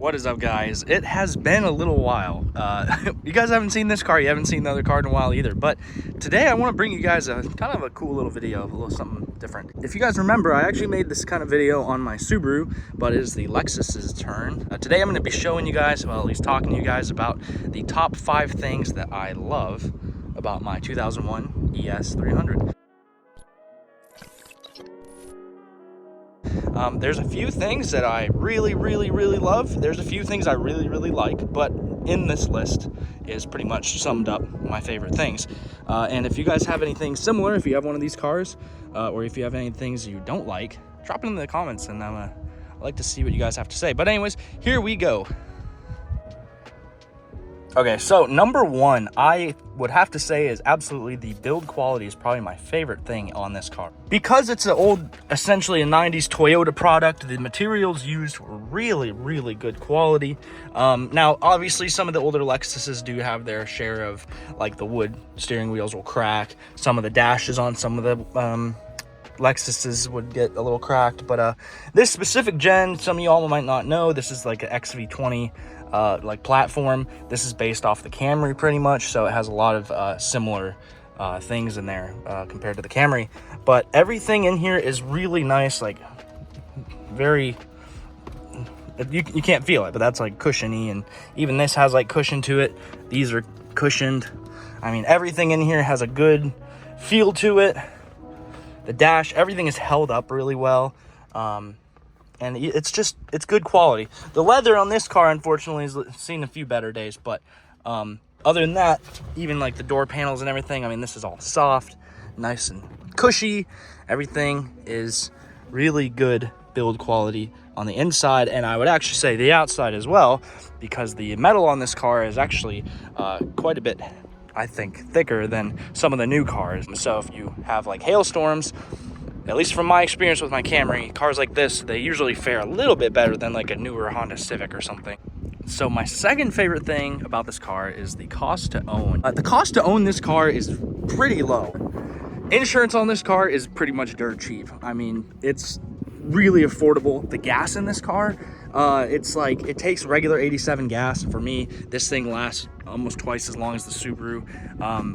What is up, guys? It has been a little while. You guys haven't seen this car, you haven't seen the other car in a while either, but today I want to bring you guys a kind of a cool little video, a little something different. If you guys remember, I actually made this kind of video on my Subaru, but it is the Lexus's turn. Today I'm going to be showing you guys, well, at least talking to you guys about the top 5 things that I love about my 2001 ES300. There's a few things that I really love. There's a few things I really like, but in this list is pretty much summed up my favorite things. And if you guys have anything similar, if you have one of these cars, or if you have any things you don't like, drop it in the comments, and I'd like to see what you guys have to say. But anyways, here we go. Okay, so number 1, I would have to say is absolutely the build quality is probably my favorite thing on this car. Because it's an old, essentially a 90s Toyota product, the materials used were really good quality. Now, obviously, some of the older Lexuses do have their share of, like, the wood steering wheels will crack. Some of the dashes on some of the Lexuses would get a little cracked. But this specific gen, some of y'all might not know, this is like an XV20 like platform. This is based off the Camry pretty much, so it has a lot of similar things in there compared to the Camry, but everything in here is really nice, like very, you can't feel it, but that's like cushiony, and even this has like cushion to it. These are cushioned. I mean, everything in here has a good feel to it. The dash, everything is held up really well. And it's good quality. The leather on this car, unfortunately, has seen a few better days. But other than that, even like the door panels and everything, I mean, this is all soft, nice and cushy. Everything is really good build quality on the inside. And I would actually say the outside as well, because the metal on this car is actually quite a bit, I think, thicker than some of the new cars. So if you have like hailstorms, at least from my experience with my Camry, cars like this, they usually fare a little bit better than like a newer Honda Civic or something. So my second favorite thing about this car is the cost to own. The cost to own this car is pretty low. Insurance on this car is pretty much dirt cheap. I mean, it's really affordable. The gas in this car, it's like, it takes regular 87 gas. For me, this thing lasts almost twice as long as the Subaru.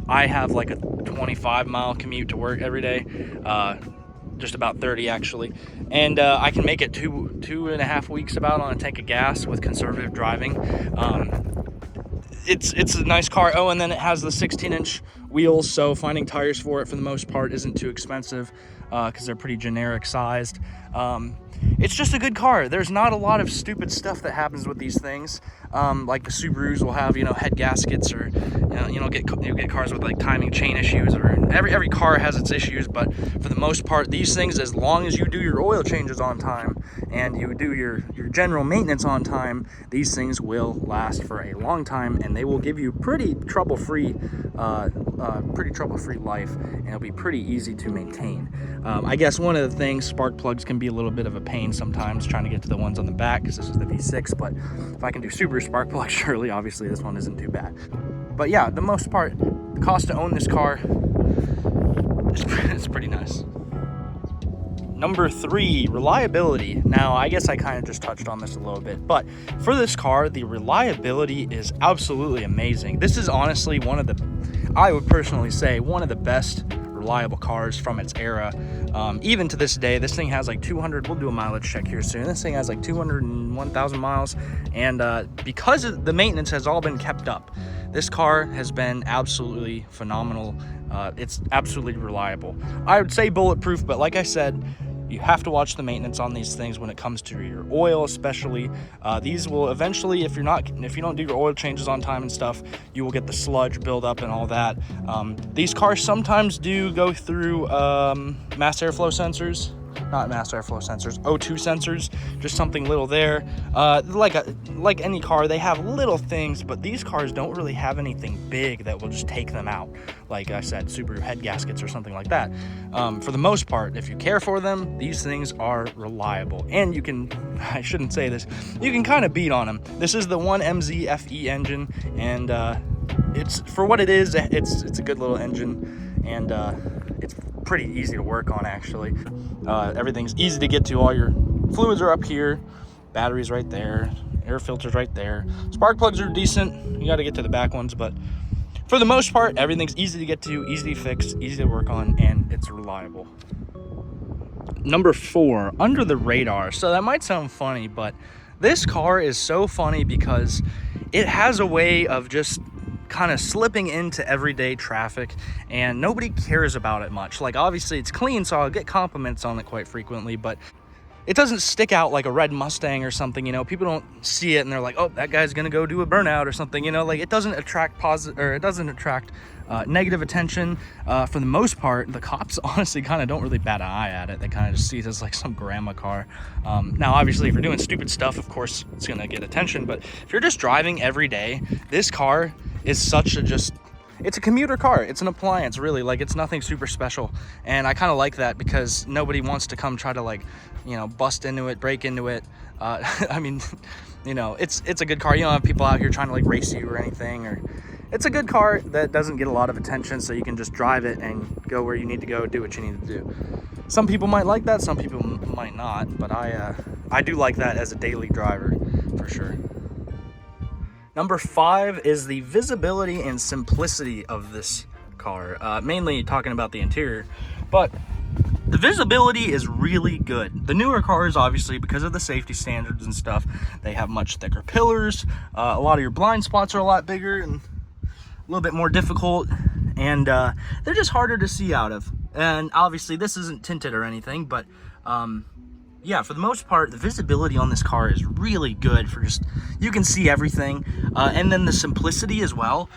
I have like a 25-mile commute to work every day. Just about 30 actually, and I can make it two and a half weeks about on a tank of gas with conservative driving. It's a nice car. Oh, and then it has the 16-inch wheels, so finding tires for it for the most part isn't too expensive, because they're pretty generic sized. It's just a good car. There's not a lot of stupid stuff that happens with these things. Like the Subarus will have, head gaskets, or you'll get cars with like timing chain issues, or every car has its issues. But for the most part, these things, as long as you do your oil changes on time and you do your general maintenance on time, these things will last for a long time, and they will give you pretty trouble-free life, and it'll be pretty easy to maintain. I guess one of the things, spark plugs can be a little bit of a pain sometimes trying to get to the ones on the back, because this is the V6, but if I can do Subaru spark plugs, surely obviously this one isn't too bad. But yeah, the most part, the cost to own this car is pretty nice. Number 3, reliability. Now, I guess I kind of just touched on this a little bit, but for this car, the reliability is absolutely amazing. This is honestly I would personally say, one of the best reliable cars from its era. Even to this day, this thing has like 200, we'll do a mileage check here soon. This thing has like 201,000 miles, and because the maintenance has all been kept up, this car has been absolutely phenomenal. It's absolutely reliable. I would say bulletproof, but like I said, you have to watch the maintenance on these things when it comes to your oil, especially. These will eventually, if you don't do your oil changes on time and stuff, you will get the sludge buildup and all that. These cars sometimes do go through mass airflow sensors. Not mass airflow sensors, O2 sensors, just something little there. Like any car, they have little things, but these cars don't really have anything big that will just take them out. Like I said, Subaru head gaskets or something like that. For the most part, if you care for them, these things are reliable. And you can, I shouldn't say this, you can kind of beat on them. This is the 1MZ FE engine, and it's, for what it is, it's a good little engine, and it's pretty easy to work on actually. Everything's easy to get to. All your fluids are up here. Batteries right there, air filters right there. Spark plugs are decent. You got to get to the back ones, but for the most part, everything's easy to get to, easy to fix, easy to work on, and it's reliable. Number 4, under the radar. So that might sound funny, but this car is so funny because it has a way of just kind of slipping into everyday traffic, and nobody cares about it much. Like, obviously it's clean, so I'll get compliments on it quite frequently, but it doesn't stick out like a red Mustang or something, you know. People don't see it and they're like, oh, that guy's gonna go do a burnout or something, you know. Like, it doesn't attract negative attention. For the most part, the cops honestly kind of don't really bat an eye at it. They kind of just see it as like some grandma car. Now, obviously, if you're doing stupid stuff, of course, it's gonna get attention. But if you're just driving every day, this car is it's a commuter car. It's an appliance, really. Like, it's nothing super special. And I kind of like that because nobody wants to come try to, like, you know, bust into it, break into it. I mean, you know, it's a good car. You don't have people out here trying to, like, race you or anything. Or it's a good car that doesn't get a lot of attention, so you can just drive it and go where you need to go, do what you need to do. Some people might like that, some people might not. But I do like that as a daily driver, for sure. Number 5 is the visibility and simplicity of this car, mainly talking about the interior, but the visibility is really good. The newer cars, obviously, because of the safety standards and stuff, they have much thicker pillars. A lot of your blind spots are a lot bigger and a little bit more difficult, and they're just harder to see out of. And obviously this isn't tinted or anything, but yeah, for the most part, the visibility on this car is really good for just, you can see everything. And then the simplicity as well.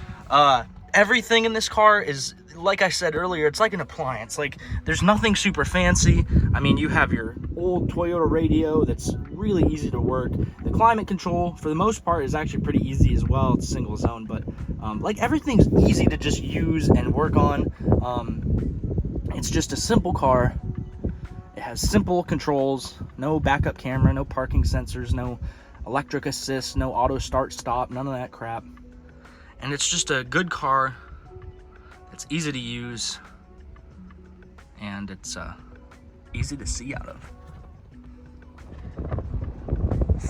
Everything in this car is, like I said earlier, it's like an appliance. Like, there's nothing super fancy. I mean, you have your old Toyota radio that's really easy to work. The climate control, for the most part, is actually pretty easy as well. It's single zone, but like, everything's easy to just use and work on. It's just a simple car. It has simple controls, no backup camera, no parking sensors, no electric assist, no auto start stop, none of that crap. And it's just a good car. It's easy to use, and it's easy to see out of.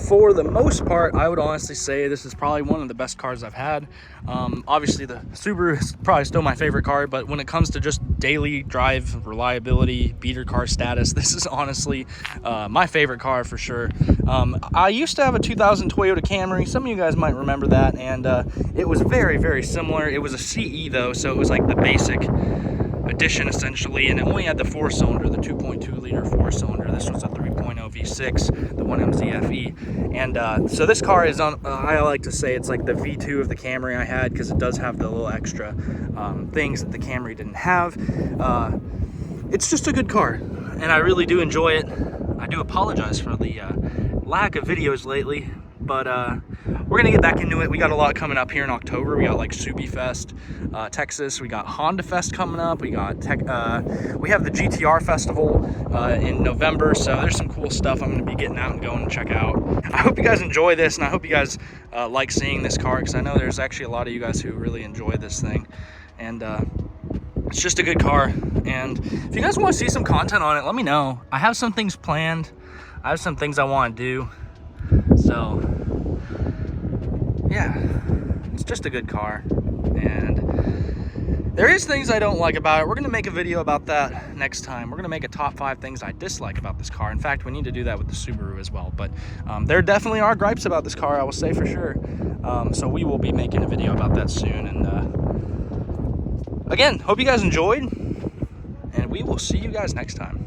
For the most part, I would honestly say this is probably one of the best cars I've had. Obviously, the Subaru is probably still my favorite car, but when it comes to just daily drive, reliability, beater car status, this is honestly my favorite car for sure. I used to have a 2000 Toyota Camry. Some of you guys might remember that, and it was very, very similar. It was a CE though, so it was like the basic edition essentially, and it only had the 4-cylinder, the 2.2 liter 4-cylinder. This was a 3.0 V6, the 1MZ-FE, and so this car is on, I like to say it's like the V2 of the Camry I had, because it does have the little extra things that the Camry didn't have. It's just a good car, and I really do enjoy it. I do apologize for the lack of videos lately, but we're gonna get back into it. We got a lot coming up here in October. We got like Subi Fest, Texas. We got Honda Fest coming up. We got we have the GTR Festival in November. So there's some cool stuff I'm gonna be getting out and going to check out. I hope you guys enjoy this, and I hope you guys like seeing this car, because I know there's actually a lot of you guys who really enjoy this thing, and it's just a good car. And if you guys want to see some content on it, let me know. I have some things planned. I have some things I want to do. So yeah, it's just a good car, and there is things I don't like about it. We're gonna make a video about that next time. We're gonna make a top 5 things I dislike about this car. In fact, we need to do that with the Subaru as well, but there definitely are gripes about this car, I will say for sure. So we will be making a video about that soon, and again, hope you guys enjoyed, and we will see you guys next time.